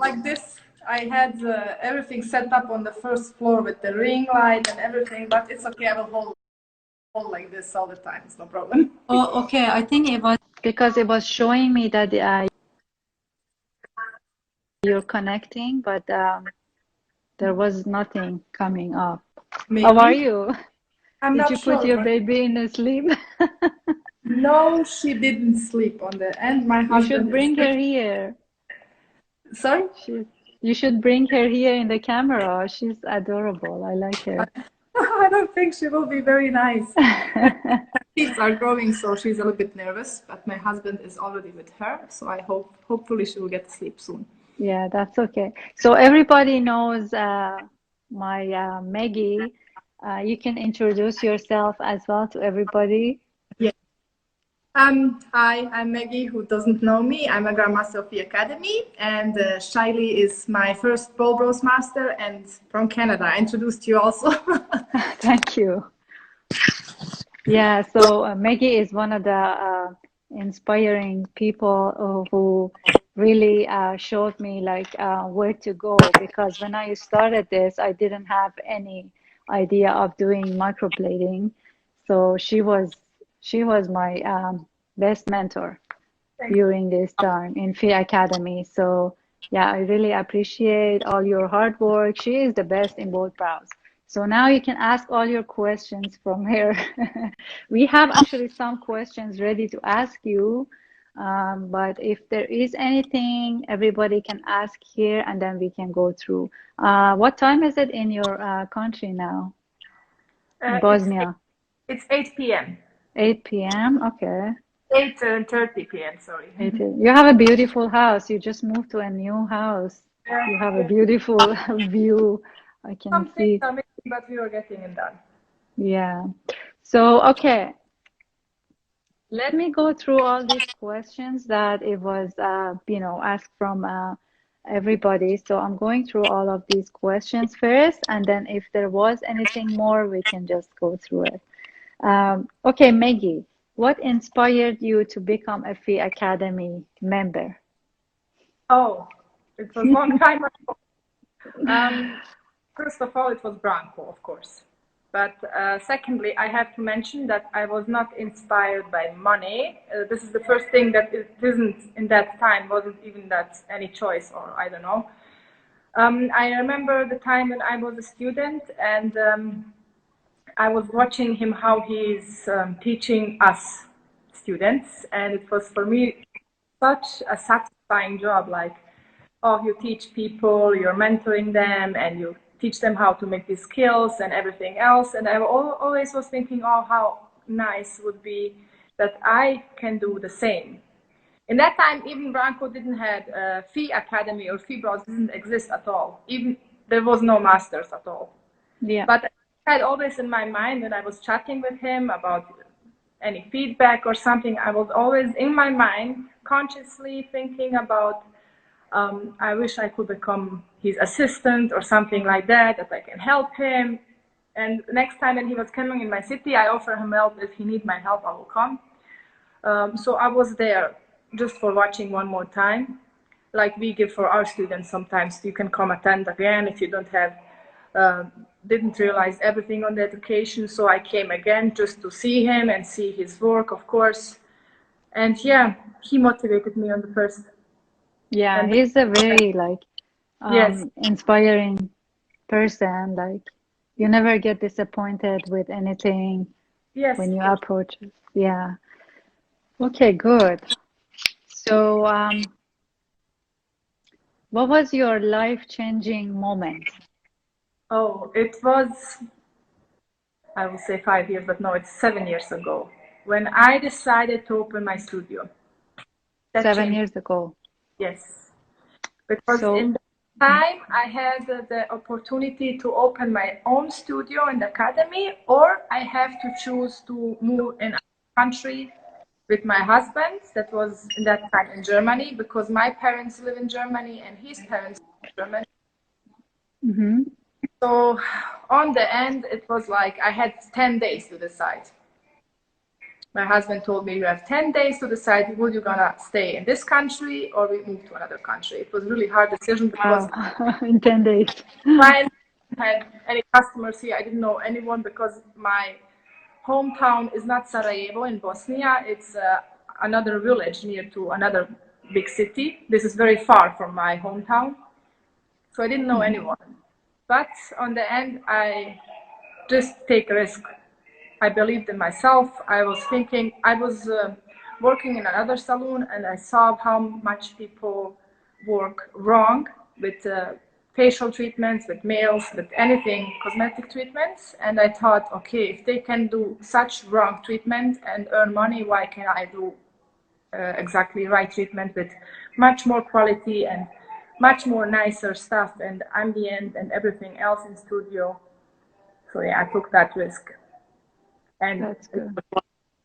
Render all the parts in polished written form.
like this. I had everything set up on the first floor with the ring light and everything, but it's okay. I will hold like this all the time. It's no problem. Oh, okay. I think it was because it was showing me that you're connecting, but there was nothing coming up. Maybe. How are you? I'm Did not you sure. put your baby in a sleep? No, she didn't sleep on the end. My You husband should bring her is here. Sorry? You should bring her here in the camera. She's adorable. I like her. I don't think she will be very nice. Her teeth are growing, so she's a little bit nervous. But my husband is already with her, so I hopefully she will get to sleep soon. Yeah, that's okay. So everybody knows my Megy. You can introduce yourself as well to everybody. Yeah. Hi, I'm Megy, who doesn't know me. I'm a Grandmaster Phi Academy, and Shayli is my first Boldbrows master, and from Canada. I introduced you also. Thank you. Yeah, so Megy is one of the inspiring people who really showed me like where to go, because when I started this, I didn't have any idea of doing microblading. So she was my best mentor during this time in Phi Academy. So yeah, I really appreciate all your hard work. She is the best in Boldbrows. So now you can ask all your questions from here. We have actually some questions ready to ask you, but if there is anything, everybody can ask here and then we can go through. What time is it in your country now? In Bosnia? It's 8 p.m. 8 p.m. Okay. 8:30 p.m. Sorry. You have a beautiful house. You just moved to a new house. You have a beautiful view. I can Some see. things are missing, but we are getting it done. Yeah. So, okay. Let me go through all these questions that it was, asked from everybody. So I'm going through all of these questions first, and then if there was anything more, we can just go through it. Okay, Megy, what inspired you to become a Phi Academy member? Oh, it was a long time ago. First of all, it was Branko, of course. But secondly, I have to mention that I was not inspired by money. This is the first thing that it isn't in that time, wasn't even that any choice, or I don't know. I remember the time when I was a student, and I was watching him how he's teaching us students, and it was for me such a satisfying job. Like, oh, you teach people, you're mentoring them, and you teach them how to make these skills and everything else. And I always was thinking, oh, how nice would be that I can do the same. In that time, even Branko didn't have Phi Academy, or Phi Brows didn't exist at all. Even there was no masters at all. Yeah. But I had always in my mind, when I was chatting with him about any feedback or something, I was always in my mind consciously thinking about, I wish I could become his assistant or something like that I can help him. And next time when he was coming in my city, I offer him help. If he needs my help, I will come. So I was there just for watching one more time, like we give for our students sometimes. You can come attend again if you don't have, didn't realize everything on the education. So I came again just to see him and see his work, of course. And yeah, he motivated me on the first. Yeah, And he's a very yes, inspiring person. Like, you never get disappointed with anything yes, when you yes. approach it. Yeah. Okay, good. So, what was your life-changing moment? Oh, it was, I will say 5 years, but no, it's 7 years ago when I decided to open my studio. That 7 years changed. ago. Yes, because So, in the time I had the opportunity to open my own studio in the academy, or I have to choose to move in a country with my husband. That was in that time in Germany, because my parents live in Germany and his parents live in Germany. hmm So on the end, it was like I had 10 days to decide. My husband told me, you have 10 days to decide, would you gonna stay in this country or we move to another country. It was a really hard decision because in 10 days. I had any customers here. I didn't know anyone because my hometown is not Sarajevo in Bosnia. It's another village near to another big city. This is very far from my hometown. So I didn't know anyone. But on the end, I just take a risk. I believed in myself. I was thinking, I was working in another salon and I saw how much people work wrong with facial treatments, with nails, with anything, cosmetic treatments. And I thought, okay, if they can do such wrong treatment and earn money, why can't I do exactly right treatment with much more quality and much more nicer stuff and ambient and everything else in studio. So yeah, I took that risk. And that's good.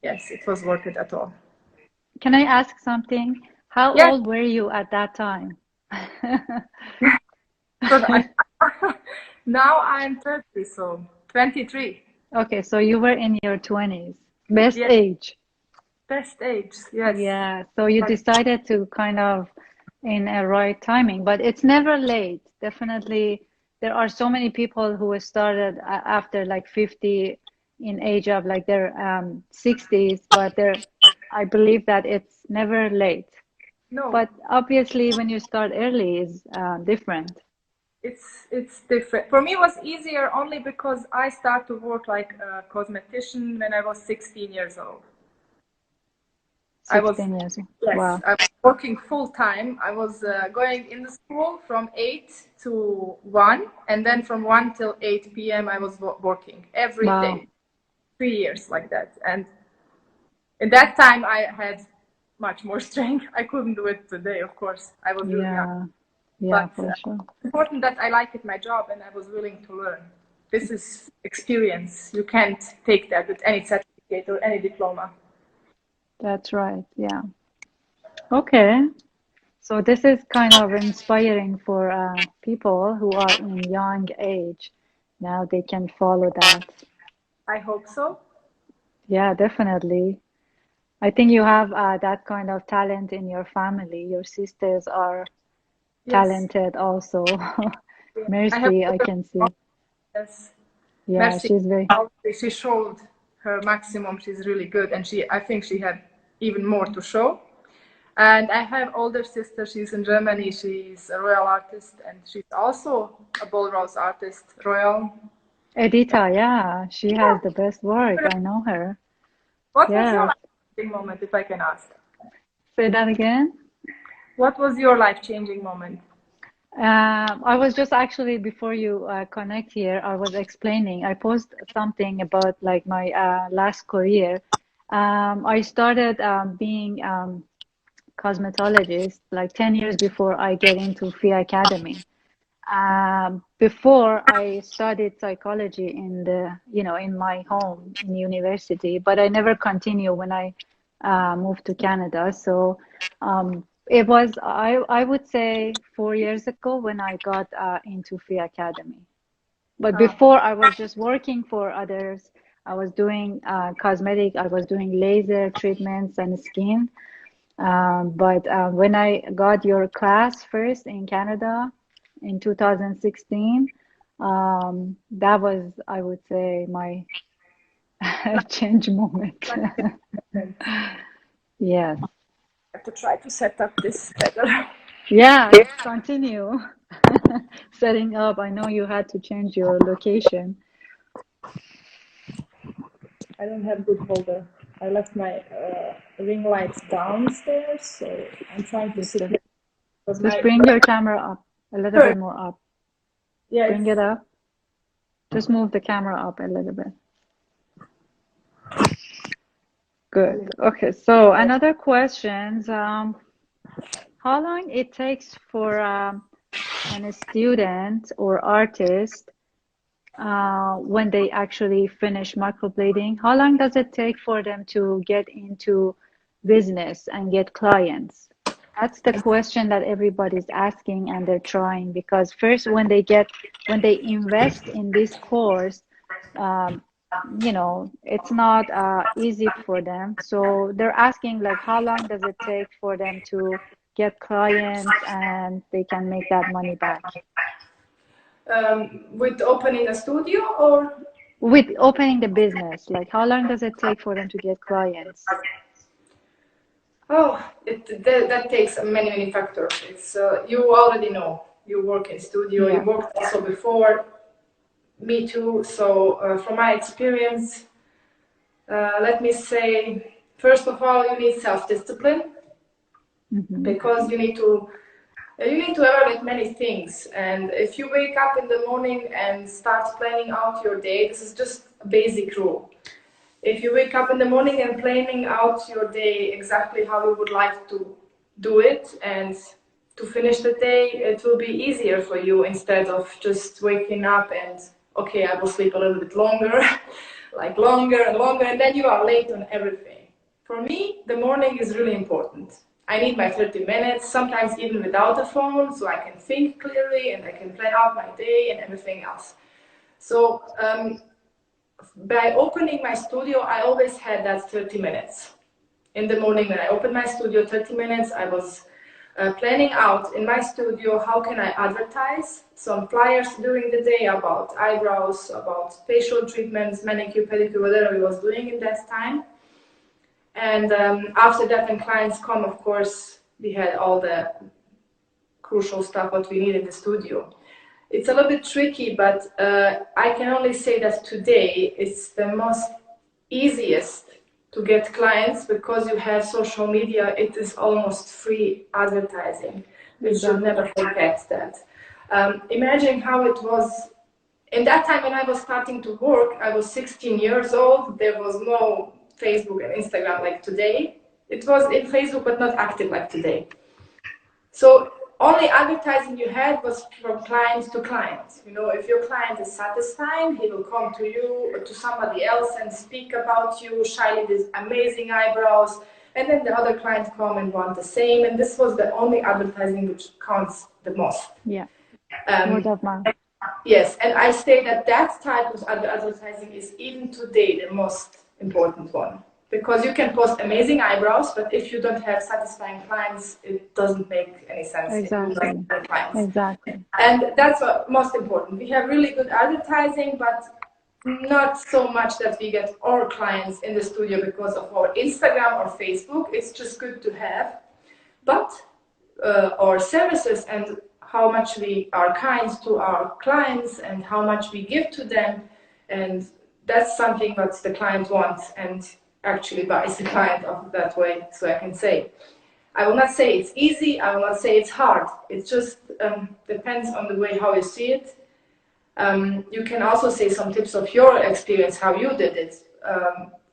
Yes, it was worth it at all. Can I ask something? How old were you at that time? Now I'm 30, so 23. Okay, so you were in your 20s. Best age. Best age, yes. Yeah, so you decided to kind of in a right timing, but it's never late. Definitely, there are so many people who started after like 50 in age of like their 60s, but I believe that it's never late. No. But obviously, when you start early is different. It's different. For me, it was easier only because I started to work like a cosmetician when I was 16 years old. 16 years. Yes, wow. I was working full time. I was going in the school from 8 to 1, and then from 1 till 8 p.m. I was working every day. 3 years like that. And in that time, I had much more strength. I couldn't do it today, of course. I was really young. Yeah, but for sure. It's important that I liked my job and I was willing to learn. This is experience. You can't take that with any certificate or any diploma. That's right. Yeah. Okay. So this is kind of inspiring for people who are in young age. Now they can follow that. I hope so. Yeah, definitely. I think you have that kind of talent in your family. Your sisters are talented also. Mercy, I can see. Yes. Yeah, Mercy, she's very. she showed her maximum. She's really good, and I think she had even more to show. And I have older sister. She's in Germany. She's a royal artist, and she's also a Boldbrows artist, royal. Edita, yeah, she has the best work. I know her. What was your life-changing moment, if I can ask? Say that again. What was your life-changing moment? I was just actually, before you connect here, I was explaining. I posted something about like my last career. I started being cosmetologist like 10 years before I get into Phi Academy. Before I studied psychology in in my home in university, but I never continued when I moved to Canada. So it was, I would say 4 years ago when I got into Phi Academy. But before I was just working for others. I was doing cosmetic, I was doing laser treatments and skin. But when I got your class first in Canada in 2016, that was, I would say, my change moment. Yes. I have to try to set up this better. Yeah, continue setting up. I know you had to change your location. I don't have good holder. I left my ring lights downstairs, so I'm trying to sit. Just bring your camera up a little bit more up. Yes. Bring it up. Just move the camera up a little bit. Good. Okay, so another question. How long it takes for a student or artist when they actually finish microblading? How long does it take for them to get into business and get clients? That's the question that everybody's asking, and they're trying, because first when they invest in this course, you know, it's not easy for them. So they're asking like, how long does it take for them to get clients and they can make that money back? With opening a studio or? With opening the business, like how long does it take for them to get clients? Oh, that takes many factors. It's you already know. You work in studio. Yeah. You worked also before. Me too. So from my experience, let me say, first of all, you need self-discipline, because you need to evaluate many things. And if you wake up in the morning and start planning out your day, this is just a basic rule. If you wake up in the morning and planning out your day exactly how you would like to do it and to finish the day, it will be easier for you instead of just waking up and, okay, I will sleep a little bit longer, like longer and longer, and then you are late on everything. For me, the morning is really important. I need my 30 minutes, sometimes even without a phone, so I can think clearly and I can plan out my day and everything else. So by opening my studio, I always had that 30 minutes. In the morning when I opened my studio, 30 minutes, I was planning out in my studio how can I advertise some flyers during the day about eyebrows, about facial treatments, manicure, pedicure, whatever I was doing in that time. And after that, when clients come, of course, we had all the crucial stuff what we need in the studio. It's a little bit tricky, but I can only say that today it's the most easiest to get clients because you have social media. It is almost free advertising. We should never forget that. Imagine how it was in that time when I was starting to work. I was 16 years old. There was no Facebook and Instagram like today. It was in Facebook, but not active like today. So only advertising you had was from client to client. You know, if your client is satisfied, he will come to you or to somebody else and speak about you. Shayli, these amazing eyebrows. And then the other clients come and want the same. And this was the only advertising which counts the most. Yeah. Word of mouth. Yes, and I say that that type of advertising is even today the most important one. Because you can post amazing eyebrows, but if you don't have satisfying clients, it doesn't make any sense. Exactly. Exactly. And that's what most important. We have really good advertising, but not so much that we get our clients in the studio because of our Instagram or Facebook. It's just good to have. But our services and how much we are kind to our clients and how much we give to them, and that's something that the client wants and actually buys the client of that way. So I can say, I will not say it's easy, I will not say it's hard. It just depends on the way how you see it. You can also say some tips of your experience, how you did it.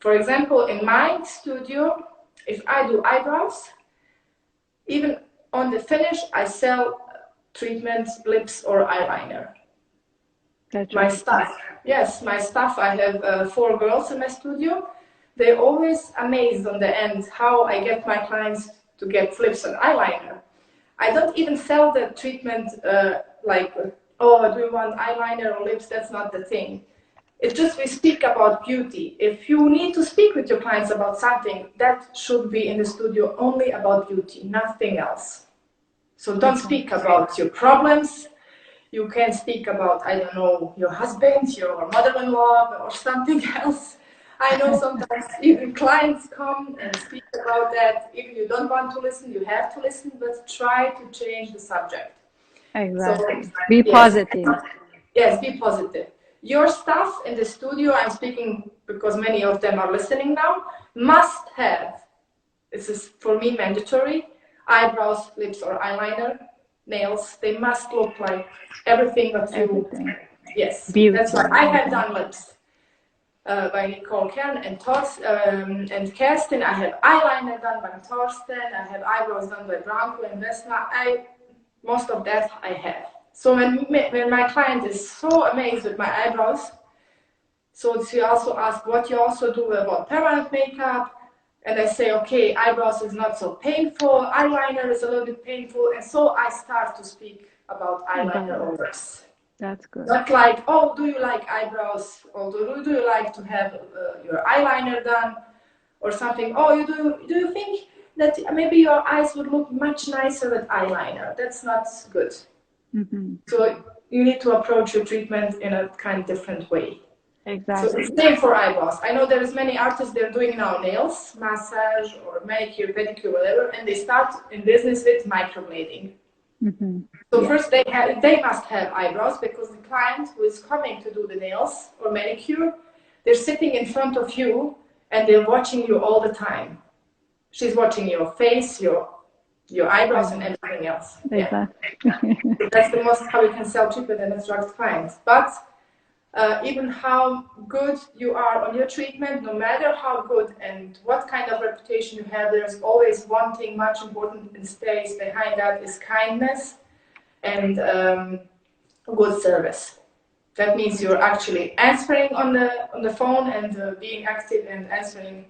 For example, in my studio, if I do eyebrows, even on the finish, I sell treatments, lips or eyeliner. That's my right. staff, yes, my staff, I have 4 girls in my studio. They're always amazed on the end how I get my clients to get lips and eyeliner. I don't even sell the treatment like, oh, do you want eyeliner or lips? That's not the thing. It's just we speak about beauty. If you need to speak with your clients about something, that should be in the studio only about beauty, nothing else. So don't speak about your problems. You can speak about, I don't know, your husband, your mother-in-law, or something else. I know sometimes even clients come and speak about that. Even you don't want to listen, you have to listen, but try to change the subject. Exactly. So, be positive. Yes, be positive. Your staff in the studio, I'm speaking because many of them are listening now, must have, this is for me mandatory, eyebrows, lips or eyeliner, nails. They must look like everything that you... Everything. Yes, Beauty. that's why I have done lips. By Nicole Kern and Kerstin. I have eyeliner done by Torsten. I have eyebrows done by Branko and Vesna. Most of that I have. So when my client is so amazed with my eyebrows, so she also asks what you also do about permanent makeup. And I say, okay, eyebrows is not so painful, eyeliner is a little bit painful, and so I start to speak about eyeliner overs. That's good. Not like, oh, do you like eyebrows? Or do you like to have your eyeliner done? Or something, oh, do you think that maybe your eyes would look much nicer with eyeliner? That's not good. Mm-hmm. So you need to approach your treatment in a kind of different way. Exactly. So it's the same for eyebrows. I know there's many artists, they're doing now nails, massage, or manicure, pedicure, whatever, and they start in business with microblading. Mm-hmm. So first they must have eyebrows, because the client who is coming to do the nails or manicure, they're sitting in front of you and they're watching you all the time. She's watching your face, your eyebrows, and everything else. Exactly. Yeah. That's the most how you can sell treatment and instruct clients. But even how good you are on your treatment, no matter how good and what kind of reputation you have, there's always one thing much important and stays behind that is kindness and good service. That means you're actually answering on the phone and being active and answering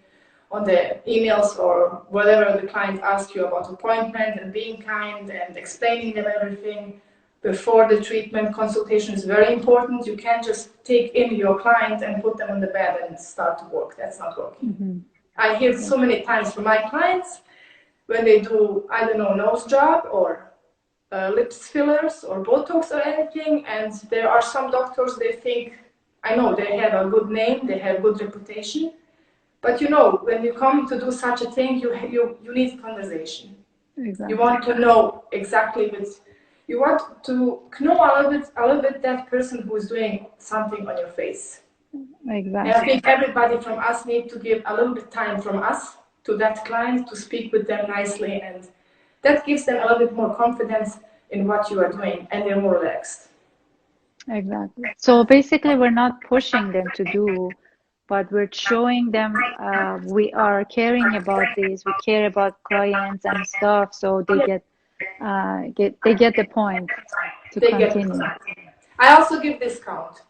on the emails or whatever the client asks you about appointment, and being kind and explaining them everything before the treatment. Consultation is very important. You can't just take in your client and put them on the bed and start to work. That's not working. Mm-hmm. I hear so many times from my clients when they do, I don't know, nose job or lips fillers or Botox or anything, and there are some doctors, they think, I know they have a good name, they have good reputation, but you know, when you come to do such a thing, you need conversation. Exactly. You want to know exactly you want to know a little bit that person who is doing something on your face. Exactly. And I think everybody from us need to give a little bit time from us to that client to speak with them nicely, and that gives them a little bit more confidence in what you are doing, and they're more relaxed. Exactly. So basically, we're not pushing them to do, but we're showing them we are caring about this. We care about clients and stuff, so they get the point to continue. I also give discount.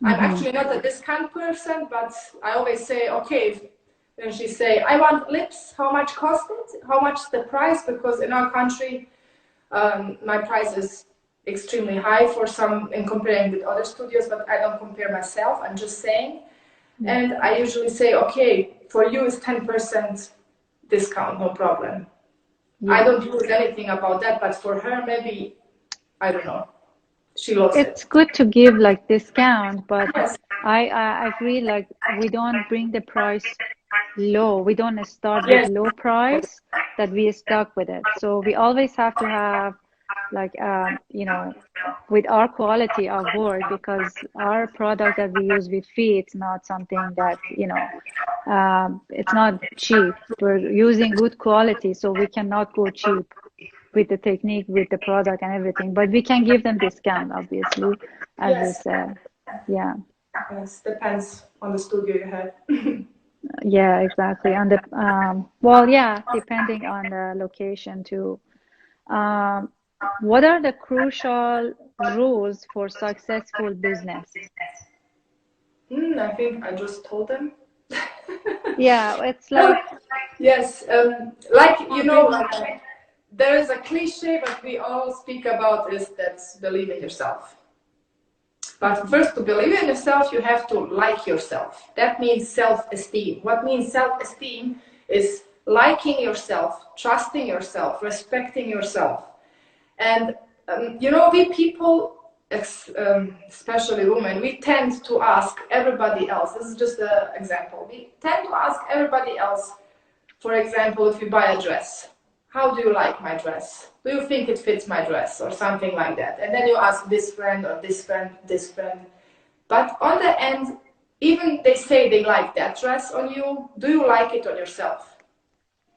I'm actually not a discount person, but I always say, okay, when she say, I want lips, how much cost it? How much the price? Because in our country, my price is extremely high for some in comparing with other studios, but I don't compare myself, I'm just saying. And I usually say, okay, for you is 10% discount, no problem. I don't use anything about that, but for her, maybe, I don't know. She loves it. It's good to give like discount, but I agree, like we don't bring the price low. We don't start with low price that we stuck with it. So we always have to have like with our quality of work, because our product that we use with Phi, it's not something that it's not cheap. We're using good quality, so we cannot go cheap with the technique, with the product and everything, but we can give them discount, obviously, as you said. Yes, depends on the studio you have. Yeah, exactly. On the depending on the location too. What are the crucial rules for successful business? I think I just told them. Yeah, it's like yes, there is a cliche that we all speak about, is that believe in yourself. But first, to believe in yourself, you have to like yourself. That means self-esteem. What means self-esteem is liking yourself, trusting yourself, respecting yourself. And, we people, especially women, we tend to ask everybody else. This is just an example. We tend to ask everybody else, for example, if you buy a dress. How do you like my dress? Do you think it fits my dress? Or something like that. And then you ask this friend or this friend, this friend. But on the end, even they say they like that dress on you, do you like it on yourself?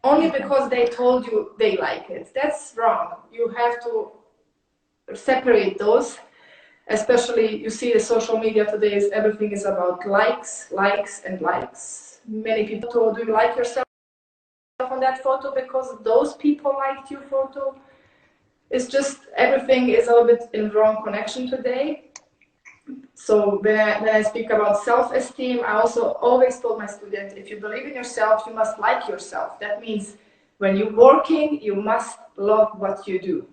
Only because they told you they like it. That's wrong. You have to separate those. Especially, you see the social media today, everything is about likes, likes, and likes. Many people told, do you like yourself on that photo because those people liked your photo? It's just, everything is a little bit in wrong connection today. So when I speak about self-esteem, I also always told my students, if you believe in yourself, you must like yourself. That means when you're working, you must love what you do.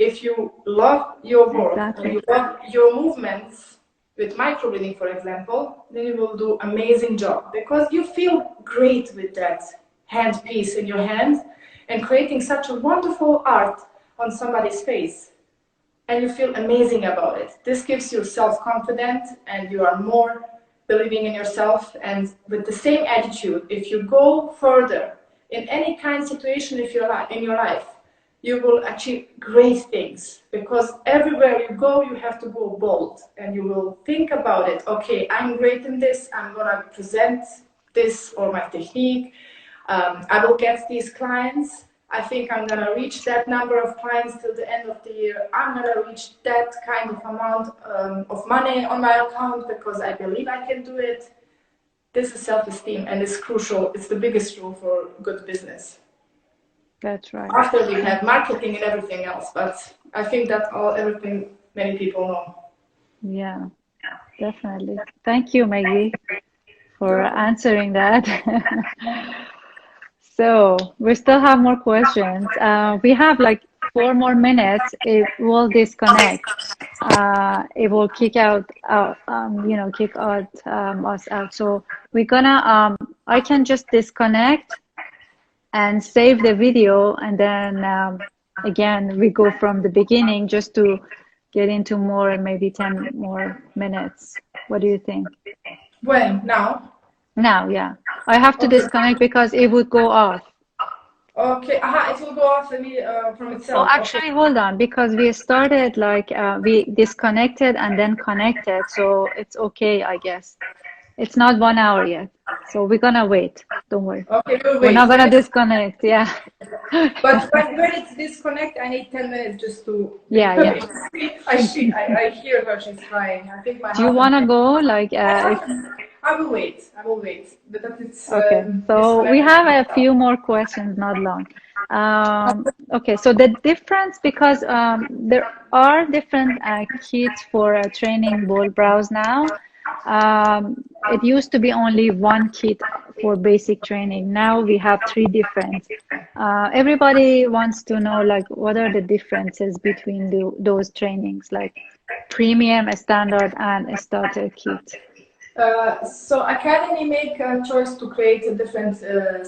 If you love your work, Exactly. you love your movements with microbleeding, for example, then you will do amazing job because you feel great with that hand piece in your hand and creating such a wonderful art on somebody's face. And you feel amazing about it. This gives you self-confidence and you are more believing in yourself. And with the same attitude, if you go further in any kind of situation in your life, you will achieve great things because everywhere you go, you have to go bold and you will think about it. Okay, I'm great in this. I'm gonna present this or my technique. I will get these clients. I think I'm gonna reach that number of clients till the end of the year. I'm gonna reach that kind of amount of money on my account because I believe I can do it. This is self-esteem and it's crucial. It's the biggest rule for good business. That's right. After we have marketing and everything else, but I think that's everything many people know. Yeah, definitely. Thank you, Megy, for answering that. So we still have more questions. We have like 4 more minutes. It will disconnect. It will kick out, kick out us out. So we're gonna, I can just disconnect and save the video, and then again we go from the beginning just to get into more, maybe 10 more minutes. What do you think? When? Now? Now, yeah. I have to disconnect because it would go off. Okay, it will go off from itself. Oh, actually, hold on, because we started like we disconnected and then connected, so it's okay, I guess. It's not 1 hour yet, so we're gonna wait. Don't worry. Okay, we'll wait. We're not gonna disconnect, yeah. But when it's disconnect, I need 10 minutes just to. Yeah. I hear her. She's crying. I think my. Do you wanna go? Like, I will wait. But that it's. Okay, so we have a few more questions, not long. Okay, so the difference, because there are different kits for training Boldbrows now. It used to be only one kit for basic training. Now we have 3 different. Everybody wants to know, like, what are the differences between those trainings, like premium, a standard, and a starter kit? So Academy make a choice to create a different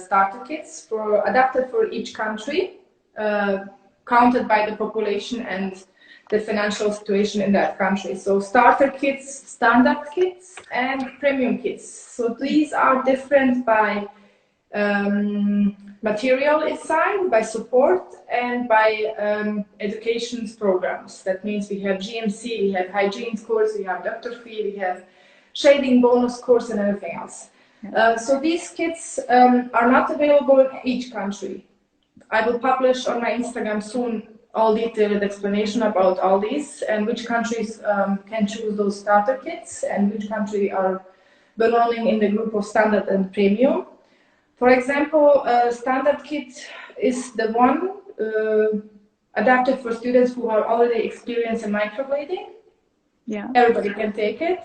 starter kits adapted for each country, counted by the population and the financial situation in that country. So starter kits, standard kits, and premium kits. So these are different by material inside, by support, and by education programs. That means we have GMC, we have hygiene course, we have Dr. Phi, we have shading bonus course and everything else. So these kits are not available in each country. I will publish on my Instagram soon all detailed explanation about all these and which countries can choose those starter kits and which country are belonging in the group of standard and premium. For example, standard kit is the one adapted for students who are already experienced in microblading. Yeah. Everybody can take it.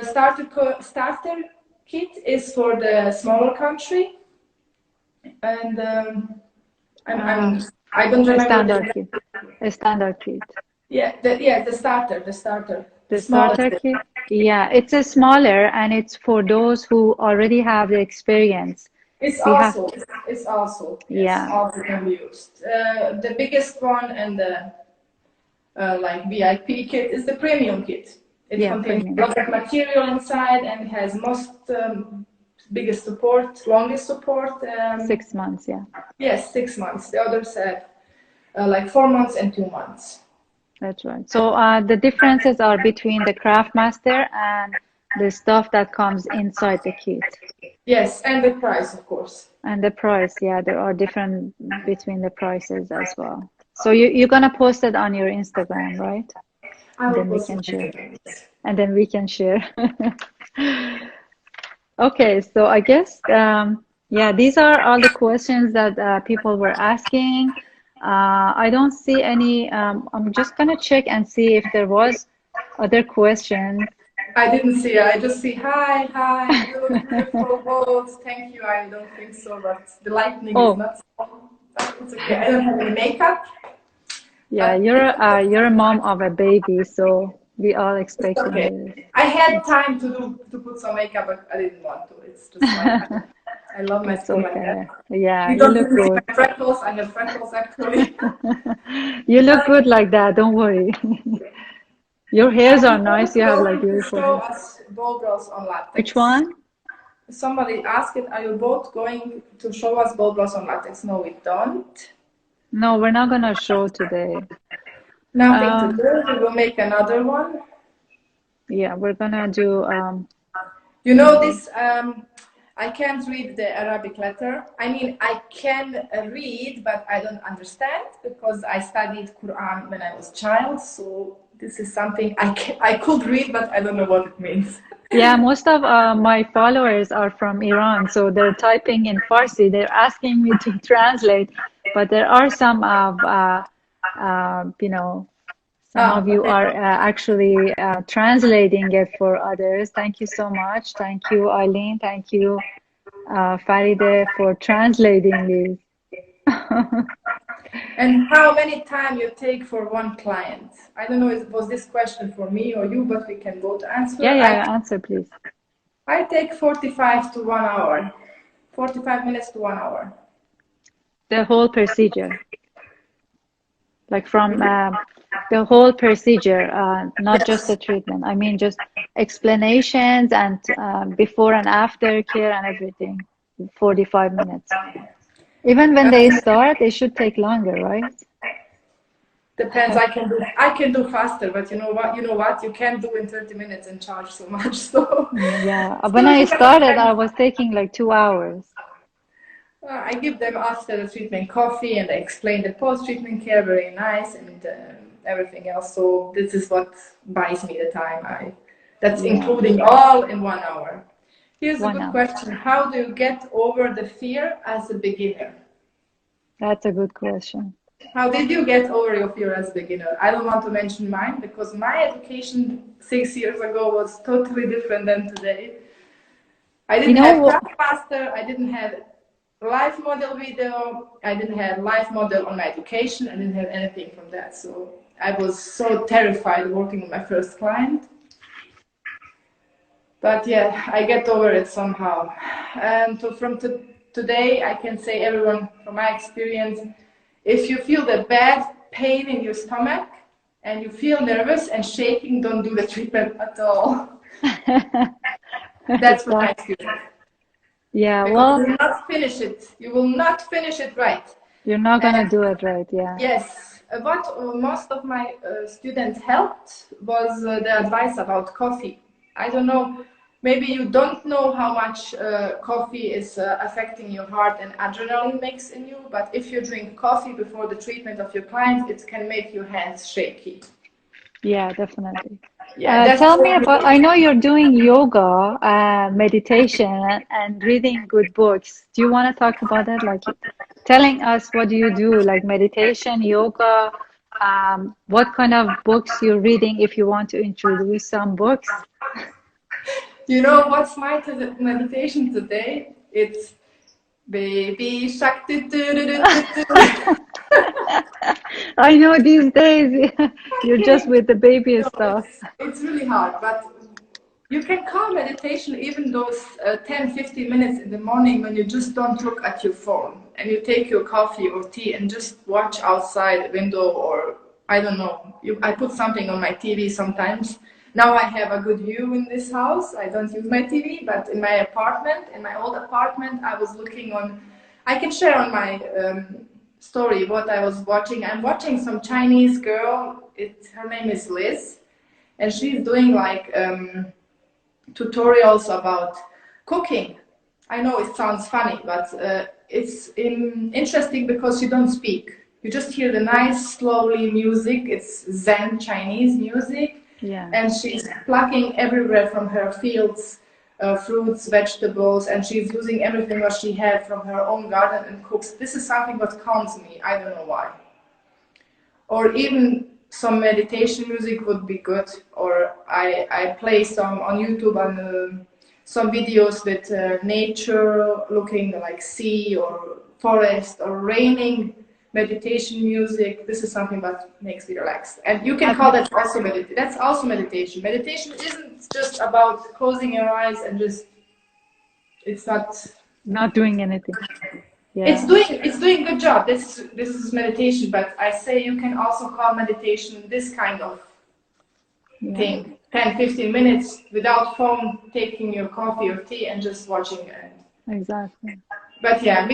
Starter kit is for the smaller country, and I don't remember a standard kit. Yeah, the starter. The starter kit. Yeah, it's a smaller, and it's for those who already have the experience. It's also yeah, also can be used. The biggest one and the like VIP kit is the premium kit. It contains a lot of material inside and has most biggest support, longest support. 6 months, yeah. Yes, 6 months. The others have like 4 months and 2 months. That's right. So the differences are between the CraftMaster and the stuff that comes inside the kit. Yes, and the price, of course. And the price, yeah, there are different between the prices as well. So you're gonna post it on your Instagram, right? And then we can share. And then we can share. Okay, so I guess yeah, these are all the questions that people were asking. I don't see any. I'm just gonna check and see if there was other questions. I didn't see it. I just see hi, you look beautiful, bold. Thank you. I don't think so, but the lightning is not. It's okay. I don't have any makeup. Yeah, you're a mom of a baby, so we all expecting Okay. this. I had time to put some makeup, but I didn't want to. It's just like I love my It's skin like that. okay. Yeah, You you don't look even see good. my freckles. I have freckles actually. You look good like that, don't worry. Your hairs Are are you nice. both You have like going to beautiful show hair. us Boldbrows on Which latex? one? Somebody asked it, are you both going to show us Boldbrows on latex? No, we don't. No, we're not gonna show today. Nothing to do. We will make another one. Yeah, we're gonna do You know this, I can't read the Arabic letter. I mean, I can read, but I don't understand because I studied Quran when I was a child. So this is something I could read, but I don't know what it means. yeah, most of my followers are from Iran, so they're typing in Farsi. They're asking me to translate, but there are some of you know, some Oh, of you okay. are actually translating it for others. Thank you so much. Thank you, Eileen. Thank you, Faride, for translating these. And how many time you take for one client? I don't know, was this question for me or you, but we can both answer. Yeah, answer, please. I take 45 to 1 hour, 45 minutes to 1 hour. The whole procedure, like from the whole procedure, not just Yes. the treatment. I mean, just explanations and before and after care and everything. 45 minutes. Even when they start, it should take longer, right? Depends. I can do faster, but you know what? You can't do in 30 minutes and charge so much. So Yeah. When still I started, I depends. was taking like 2 hours. I give them after the treatment coffee and I explain the post-treatment care very nice and everything else. So this is what buys me the time. That's Yeah, including all in 1 hour. Here's a one good hour. question. How do you get over the fear as a beginner? That's a good question. How did you get over your fear as a beginner? I don't want to mention mine because my education 6 years ago was totally different than today. I You didn't know have what? CraftMaster, I didn't have live model video, I didn't have live model on my education, I didn't have anything from that. So I was so terrified working with my first client. But yeah, I get over it somehow. And today, I can say everyone, from my experience, if you feel the bad pain in your stomach and you feel nervous and shaking, don't do the treatment at all. That's what I Exactly. feel. Yeah, Because well, you will not finish it. You will not finish it right. you're not gonna And do it right, yeah. yes, what most of my students helped was the advice about coffee. I don't know, maybe you don't know how much coffee is affecting your heart and adrenaline mix in you, but if you drink coffee before the treatment of your client, it can make your hands shaky. Yeah, definitely. Yeah, that's Tell me only. about, I know you're doing yoga, meditation, and reading good books. Do you want to talk about it? Like telling us what do you do, like meditation, yoga, what kind of books you're reading if you want to introduce some books. You know what's my meditation today? It's baby shark. I know these days you're just with the baby No, stuff. it's really hard, but you can call meditation even those 10, 15 minutes in the morning when you just don't look at your phone and you take your coffee or tea and just watch outside the window or I don't know. I put something on my TV sometimes. Now I have a good view in this house. I don't use my TV, but in my apartment, in my old apartment, I was looking on. I can share on my story what I was watching. I'm watching some Chinese girl. Her name is Liz, and she's doing like tutorials about cooking. I know it sounds funny, but it's interesting because you don't speak. You just hear the nice, slowly music. It's Zen Chinese music. Yeah. And she's plucking everywhere from her fields, fruits, vegetables, and she's using everything what she had from her own garden and cooks. This is something that calms me. I don't know why. Or even some meditation music would be good. Or I play some on YouTube on some videos with nature, looking like sea or forest or raining. meditation music. This is something that makes me relaxed. And you can call that also meditation. That's also meditation. Meditation isn't just about closing your eyes and just, it's not doing anything. Yeah. It's doing good job. This is meditation, but I say you can also call meditation this kind of thing. 10-15 minutes without phone, taking your coffee or tea and just watching it. Exactly. But yeah,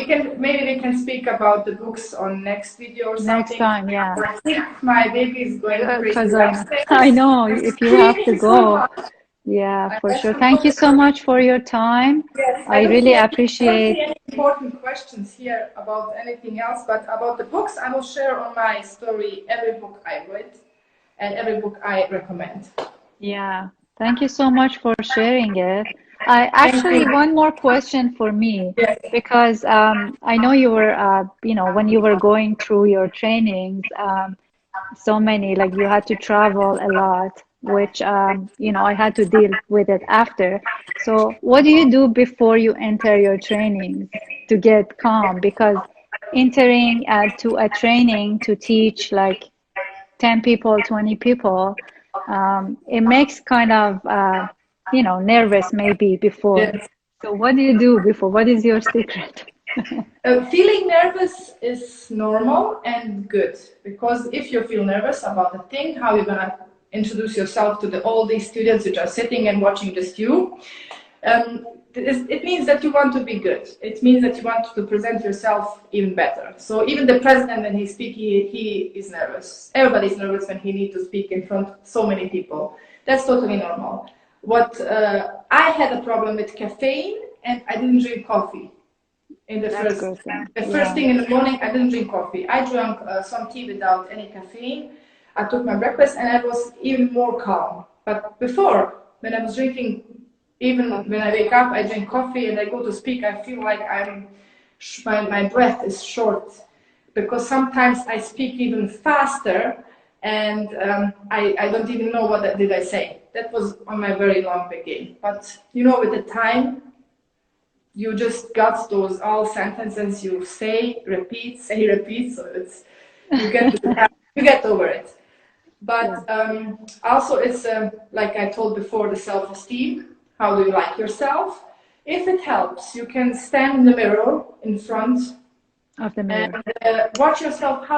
maybe we can speak about the books on next video or something. Next time, yeah. I think my baby is going crazy upstairs. I know, if you have to go. Yeah, for sure. Thank you so much for your time. Yes, I really appreciate. I don't see any important questions here about anything else, but about the books, I will share on my story every book I read and every book I recommend. Yeah, thank you so much for sharing it. I actually, one more question for me, because I know you were, when you were going through your trainings, so many, like you had to travel a lot, which, I had to deal with it after. So what do you do before you enter your trainings to get calm? Because entering to a training to teach like 10 people, 20 people, it makes kind of, nervous maybe before. Yes. So what do you do before? What is your secret? Feeling nervous is normal and good, because if you feel nervous about a thing, how you're gonna introduce yourself to all these students which are sitting and watching just you, it means that you want to be good. It means that you want to present yourself even better. So even the president, when he speaks, he is nervous. Everybody's nervous when he needs to speak in front of so many people. That's totally normal. What I had a problem with caffeine, and I didn't drink coffee. In the first thing in the morning, I didn't drink coffee. I drank some tea without any caffeine. I took my breakfast, and I was even more calm. But before, when I was drinking, even when I wake up, I drink coffee and I go to speak, I feel like my breath is short, because sometimes I speak even faster, and I don't even know what did I say. That was on my very long beginning. But with the time, you just got those all sentences you say, repeat. So you get over it. But also it's like I told before, the self-esteem. How do you like yourself? If it helps, you can stand in the mirror in front of the mirror and watch yourself. How